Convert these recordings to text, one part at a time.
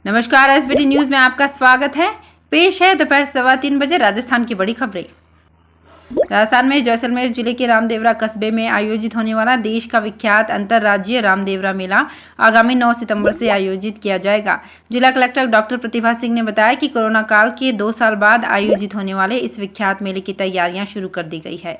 नमस्कार, SBT news में आपका स्वागत है। पेश है दोपहर 3:15 राजस्थान की बड़ी खबरें। राजस्थान में जैसलमेर जिले के रामदेवरा कस्बे में आयोजित होने वाला देश का विख्यात अंतर्राज्यीय रामदेवरा मेला आगामी 9 सितंबर से आयोजित किया जाएगा। जिला कलेक्टर डॉक्टर प्रतिभा सिंह ने बताया कि कोरोना काल के 2 साल बाद आयोजित होने वाले इस विख्यात मेले की तैयारियां शुरू कर दी गई है।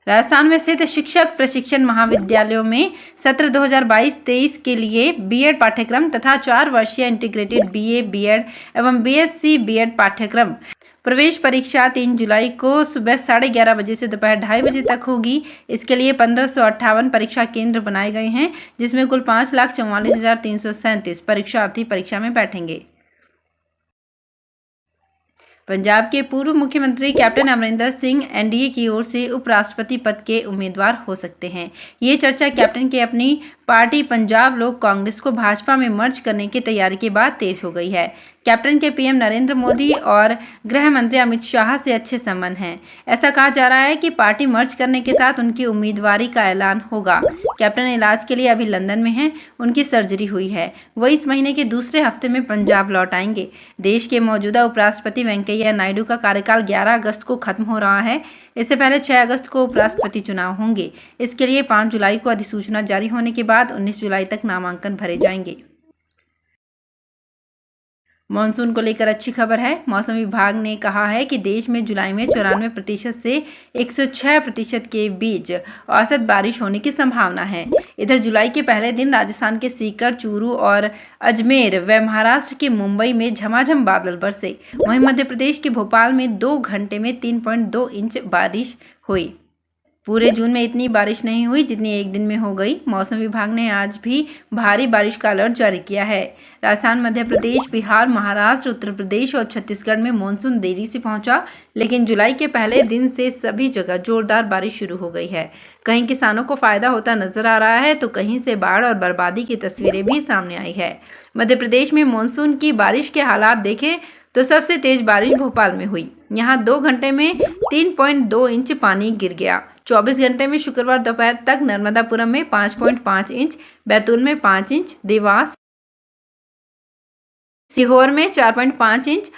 राजस्थान में स्थित शिक्षक प्रशिक्षण महाविद्यालयों में सत्र 2022-23 के लिए बीएड पाठ्यक्रम तथा 4 वर्षीय इंटीग्रेटेड बीए, बीएड एवं बीएससी बीएड पाठ्यक्रम प्रवेश परीक्षा 3 जुलाई को सुबह 11:30 बजे से दोपहर 2:30 बजे तक होगी। इसके लिए 1558 परीक्षा केंद्र बनाए गए हैं, जिसमें कुल 5,44,337 परीक्षार्थी परीक्षा में बैठेंगे। पंजाब के पूर्व मुख्यमंत्री कैप्टन अमरिंदर सिंह एनडीए की ओर से उपराष्ट्रपति पद के उम्मीदवार हो सकते हैं। ये चर्चा कैप्टन के अपनी पार्टी पंजाब लोक कांग्रेस को भाजपा में मर्ज करने की तैयारी के बाद तेज हो गई है। कैप्टन के पीएम नरेंद्र मोदी और गृह मंत्री अमित शाह से अच्छे संबंध हैं। ऐसा कहा जा रहा है कि पार्टी मर्ज करने के साथ उनकी उम्मीदवारी का ऐलान होगा। कैप्टन इलाज के लिए अभी लंदन में हैं। उनकी सर्जरी हुई है। वो इस महीने के दूसरे हफ्ते में पंजाब लौट आएंगे। देश के मौजूदा उपराष्ट्रपति वेंकैया नायडू का कार्यकाल 11 अगस्त को खत्म हो रहा है। इससे पहले 6 अगस्त को उपराष्ट्रपति चुनाव होंगे। इसके लिए 5 जुलाई को अधिसूचना जारी होने के बाद 19 जुलाई तक नामांकन भरे जाएंगे। मानसून को लेकर अच्छी खबर है। मौसम विभाग ने कहा है कि देश में जुलाई में 94% से 106% के बीच औसत बारिश होने की संभावना है। इधर जुलाई के पहले दिन राजस्थान के सीकर, चूरू और अजमेर व महाराष्ट्र के मुंबई में झमाझम बादल बरसे। वहीं मध्य प्रदेश के भोपाल में 2 घंटे में 3.2 इंच बारिश हुई। पूरे जून में इतनी बारिश नहीं हुई जितनी एक दिन में हो गई। मौसम विभाग ने आज भी भारी बारिश का अलर्ट जारी किया है। राजस्थान, मध्य प्रदेश, बिहार, महाराष्ट्र, उत्तर प्रदेश और छत्तीसगढ़ में मानसून देरी से पहुंचा, लेकिन जुलाई के पहले दिन से सभी जगह जोरदार बारिश शुरू हो गई है। कहीं किसानों को फायदा होता नजर आ रहा है तो कहीं से बाढ़ और बर्बादी की तस्वीरें भी सामने आई है। मध्य प्रदेश में मानसून की बारिश के हालात देखें तो सबसे तेज बारिश भोपाल में हुई। यहाँ 2 घंटे में 3.2 इंच पानी गिर गया। 24 घंटे में शुक्रवार दोपहर तक नर्मदापुरम में 5.5 इंच, बैतूल में 5 इंच, देवास, सीहोर में 4.5 इंच,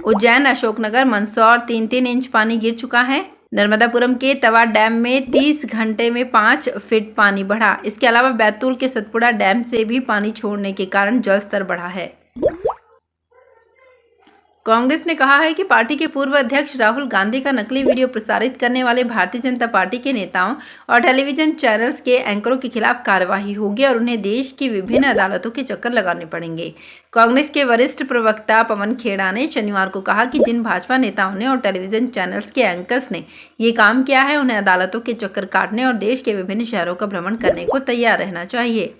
उज्जैन, अशोकनगर, मंदसौर 3-3 इंच पानी गिर चुका है। नर्मदापुरम के तवा डैम में 30 घंटे में 5 फीट पानी बढ़ा। इसके अलावा बैतूल के सतपुड़ा डैम से भी पानी छोड़ने के कारण जलस्तर बढ़ा है। कांग्रेस ने कहा है कि पार्टी के पूर्व अध्यक्ष राहुल गांधी का नकली वीडियो प्रसारित करने वाले भारतीय जनता पार्टी के नेताओं और टेलीविजन चैनल्स के एंकरों के खिलाफ कार्रवाई होगी और उन्हें देश की विभिन्न अदालतों के चक्कर लगाने पड़ेंगे। कांग्रेस के वरिष्ठ प्रवक्ता पवन खेड़ा ने शनिवार को कहा कि जिन भाजपा नेताओं ने और टेलीविजन चैनल्स के एंकर्स ने ये काम किया है, उन्हें अदालतों के चक्कर काटने और देश के विभिन्न शहरों का भ्रमण करने को तैयार रहना चाहिए।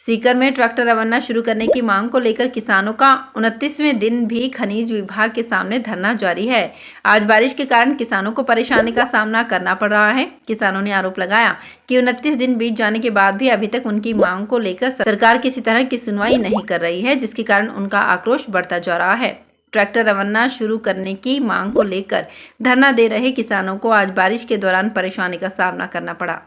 सीकर में ट्रैक्टर रवाना शुरू करने की मांग को लेकर किसानों का 29वें दिन भी खनिज विभाग के सामने धरना जारी है। आज बारिश के कारण किसानों को परेशानी का सामना करना पड़ रहा है। किसानों ने आरोप लगाया कि 29 दिन बीत जाने के बाद भी अभी तक उनकी मांग को लेकर सरकार किसी तरह की सुनवाई नहीं कर रही है, जिसके कारण उनका आक्रोश बढ़ता जा रहा है। ट्रैक्टर रवाना शुरू करने की मांग को लेकर धरना दे रहे किसानों को आज बारिश के दौरान परेशानी का सामना करना पड़ा।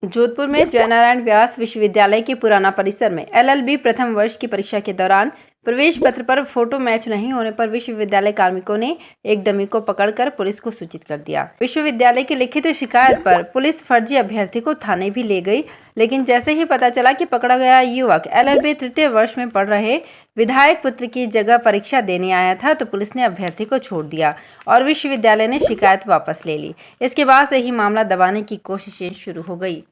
जोधपुर में जयनारायण व्यास विश्वविद्यालय के पुराना परिसर में एलएलबी प्रथम वर्ष की परीक्षा के दौरान प्रवेश पत्र पर फोटो मैच नहीं होने पर विश्वविद्यालय कार्मिकों ने एक डमी को पकड़कर पुलिस को सूचित कर दिया। विश्वविद्यालय की लिखित शिकायत पर पुलिस फर्जी अभ्यर्थी को थाने भी ले गई, लेकिन जैसे ही पता चला कि पकड़ा गया युवक एलएलबी तृतीय वर्ष में पढ़ रहे विधायक पुत्र की जगह परीक्षा देने आया था तो पुलिस ने अभ्यर्थी को छोड़ दिया और विश्वविद्यालय ने शिकायत वापस ले ली। इसके बाद से ही मामला दबाने की कोशिशें शुरू हो गई।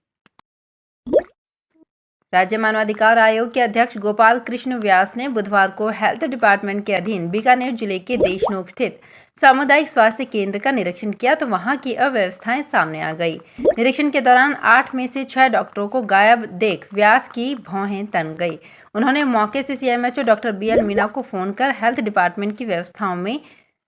राज्य मानवाधिकार आयोग के अध्यक्ष गोपाल कृष्ण व्यास ने बुधवार को हेल्थ डिपार्टमेंट के अधीन बीकानेर जिले के देशनोक स्थित सामुदायिक स्वास्थ्य केंद्र का निरीक्षण किया तो वहां की अव्यवस्थाएं सामने आ गई। निरीक्षण के दौरान 8 में से 6 डॉक्टरों को गायब देख व्यास की भौहें तन गई। उन्होंने मौके से सीएमएचओ डॉक्टर बीएल मीणा को फोन कर हेल्थ डिपार्टमेंट की व्यवस्थाओं में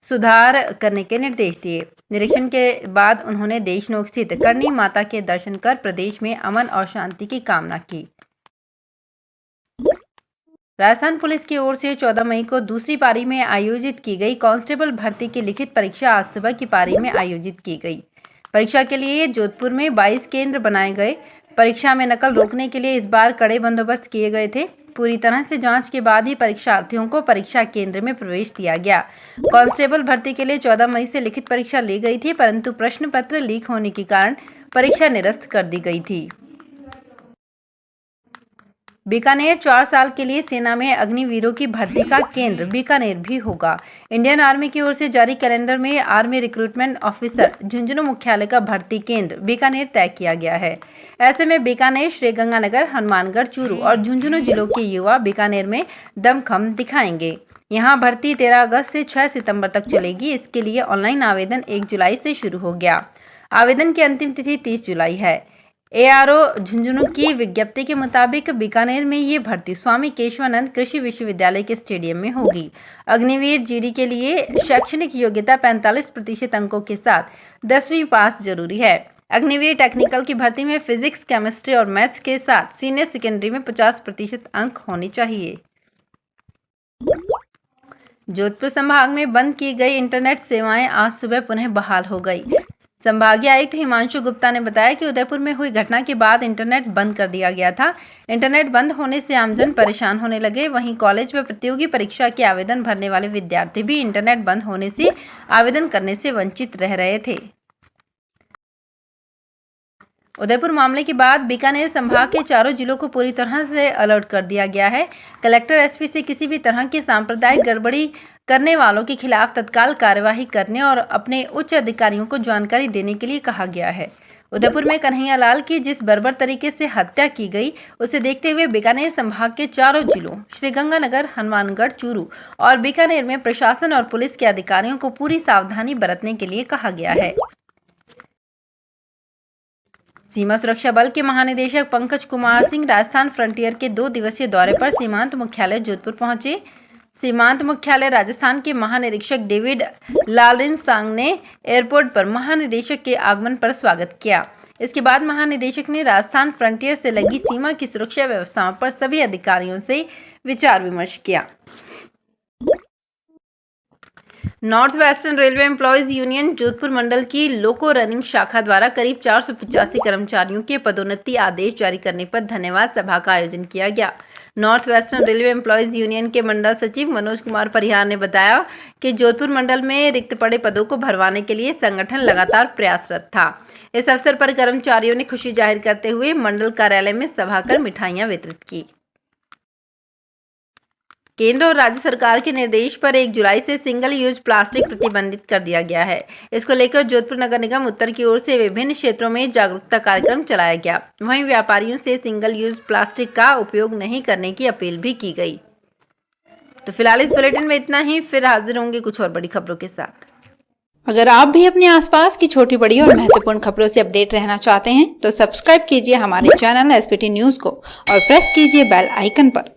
सुधार करने के निर्देश दिए। निरीक्षण के बाद उन्होंने देशनोक स्थित करणी माता के दर्शन कर प्रदेश में अमन और शांति की कामना की। राजस्थान पुलिस की ओर से 14 मई को दूसरी पारी में आयोजित की गई कांस्टेबल भर्ती की लिखित परीक्षा आज सुबह की पारी में आयोजित की गई। परीक्षा के लिए जोधपुर में 22 केंद्र बनाए गए। परीक्षा में नकल रोकने के लिए इस बार कड़े बंदोबस्त किए गए थे। पूरी तरह से जांच के बाद ही परीक्षार्थियों को परीक्षा केंद्र में प्रवेश दिया गया। कांस्टेबल भर्ती के लिए 14 मई से लिखित परीक्षा ली गई थी, परंतु प्रश्न पत्र लीक होने के कारण परीक्षा निरस्त कर दी गई थी। बीकानेर 4 साल के लिए सेना में अग्निवीरों की भर्ती का केंद्र बीकानेर भी होगा। इंडियन आर्मी की ओर से जारी कैलेंडर में आर्मी रिक्रूटमेंट ऑफिसर झुंझुनू मुख्यालय का भर्ती केंद्र बीकानेर तय किया गया है। ऐसे में बीकानेर, श्रीगंगानगर, हनुमानगढ़, चूरू और झुंझुनू जिलों के युवा बीकानेर में दमखम दिखाएंगे। यहाँ भर्ती 13 अगस्त से 6 सितंबर तक चलेगी। इसके लिए ऑनलाइन आवेदन 1 जुलाई से शुरू हो गया। आवेदन की अंतिम तिथि 30 जुलाई है। ARO झुंझुनू की विज्ञप्ति के मुताबिक बीकानेर में ये भर्ती स्वामी केशवानंद कृषि विश्वविद्यालय के स्टेडियम में होगी। अग्निवीर GD के लिए शैक्षणिक योग्यता 45% अंकों के साथ 10वीं पास जरूरी है। अग्निवीर टेक्निकल की भर्ती में फिजिक्स, केमिस्ट्री और मैथ्स के साथ सीनियर सेकेंडरी में 50% अंक होने चाहिए। जोधपुर संभाग में बंद की गई इंटरनेट सेवाएं आज सुबह पुनः बहाल हो गई। संभागीय आयुक्त हिमांशु गुप्ता ने बताया कि उदयपुर में हुई घटना के बाद इंटरनेट बंद कर दिया गया था। इंटरनेट बंद होने से आमजन परेशान होने लगे। वहीं कॉलेज व प्रतियोगी परीक्षा के आवेदन भरने वाले विद्यार्थी भी इंटरनेट बंद होने से आवेदन करने से वंचित रह रहे थे। उदयपुर मामले के बाद बीकानेर संभाग के चारों जिलों को पूरी तरह से अलर्ट कर दिया गया है। कलेक्टर SP से किसी भी तरह की सांप्रदायिक गड़बड़ी करने वालों के खिलाफ तत्काल कार्यवाही करने और अपने उच्च अधिकारियों को जानकारी देने के लिए कहा गया है। उदयपुर में कन्हैया लाल की जिस बर्बर तरीके से हत्या की गई, उसे देखते हुए बीकानेर संभाग के चारों जिलों श्रीगंगानगर, हनुमानगढ़, चूरू और बीकानेर में प्रशासन और पुलिस के अधिकारियों को पूरी सावधानी बरतने के लिए कहा गया है। सीमा सुरक्षा बल के महानिदेशक पंकज कुमार सिंह राजस्थान फ्रंटियर के 2 दिवसीय दौरे पर सीमांत मुख्यालय जोधपुर पहुंचे। सीमांत मुख्यालय राजस्थान के महानिरीक्षक डेविड लालरिनसांग ने एयरपोर्ट पर महानिदेशक के आगमन पर स्वागत किया। इसके बाद महानिदेशक ने राजस्थान फ्रंटियर से लगी सीमा की सुरक्षा व्यवस्थाओं पर सभी अधिकारियों से विचार विमर्श किया। North western railway employees union Jodhpur मंडल की लोको रनिंग शाखा द्वारा करीब 485 कर्मचारियों के पदोन्नति आदेश जारी करने पर धन्यवाद सभा का आयोजन किया गया। North western railway employees union के मंडल सचिव मनोज कुमार परिहार ने बताया कि जोधपुर मंडल में रिक्त पड़े पदों को भरवाने के लिए संगठन लगातार प्रयासरत था। इस अवसर पर कर्मचारियों ने खुशी जाहिर करते हुए मंडल कार्यालय में सभा कर मिठाइयां वितरित की। केंद्र और राज्य सरकार के निर्देश पर 1 जुलाई से सिंगल यूज प्लास्टिक प्रतिबंधित कर दिया गया है। इसको लेकर जोधपुर नगर निगम उत्तर की ओर से विभिन्न क्षेत्रों में जागरूकता कार्यक्रम चलाया गया। वहीं व्यापारियों से सिंगल यूज प्लास्टिक का उपयोग नहीं करने की अपील भी की गई। तो फिलहाल इस बुलेटिन में इतना ही, फिर हाजिर होंगे कुछ और बड़ी खबरों के साथ। अगर आप भी अपने आसपास की छोटी बड़ी और महत्वपूर्ण खबरों से अपडेट रहना चाहते हैं तो सब्सक्राइब कीजिए हमारे चैनल SPT न्यूज को और प्रेस कीजिए बेल आइकन पर।